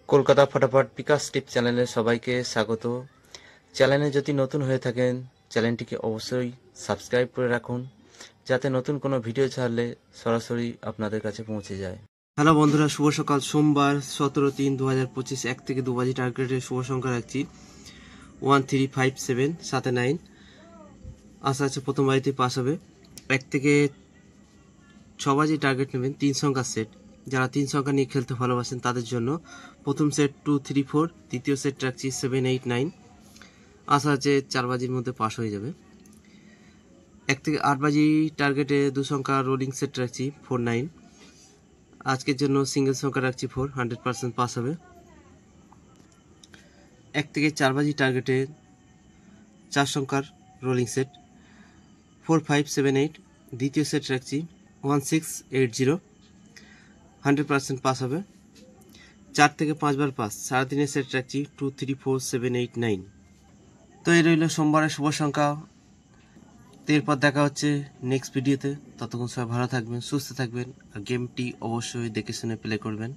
কলকাতা ফটাফট বিকাশ টিপ চ্যানেলে সবাইকে স্বাগত। চ্যানেলে যদি নতুন হয়ে থাকেন চ্যানেলটিকে অবশ্যই সাবস্ক্রাইব করে রাখুন, যাতে নতুন কোনো ভিডিও ছাড়লে সরাসরি আপনাদের কাছে পৌঁছে যায়। হ্যালো বন্ধুরা, শুভ সকাল। সোমবার 17/3/2025 1 থেকে 2 বাজে টার্গেটের শুভ সংখ্যা রাখছি 1357 79। আশা আছে প্রথম বাড়িতে পাস হবে। 1 থেকে 6 বাজে টার্গেট নেবেন 3 সংখ্যার সেট। যারা 3 সংখ্যা নিয়ে খেলতে ভালোবাসেন তাদের জন্য প্রথম সেট 2 3 4, দ্বিতীয় সেট রাখছি 7 8 9। আশা আছে 4 বাজির মধ্যে পাস হয়ে যাবে। 1 থেকে 8 বাজি টার্গেটে 2 সংখ্যা রোলিং সেট রাখছি 4 9। আজকের জন্য সিঙ্গেল সংখ্যা রাখছি 4, 100% পাস হবে। 1 থেকে 4 বাজি টার্গেটে 4 সংখ্যার রোলিং সেট 4 5 7 8। দ্বিতীয় সেট রাখছি 1 6 8 0, 100% পাস হবে। 4 থেকে 5 বার পাস। সাড়ে তিনের সেট রাখছি 2 3 4 7 8 9। তো এই রইল সোমবারের শুভ সংখ্যা। তো এরপর দেখা হচ্ছে নেক্সট ভিডিওতে। ততক্ষণ সবাই ভালো থাকবেন, সুস্থ থাকবেন, আর গেমটি অবশ্যই দেখে শুনে প্লে করবেন।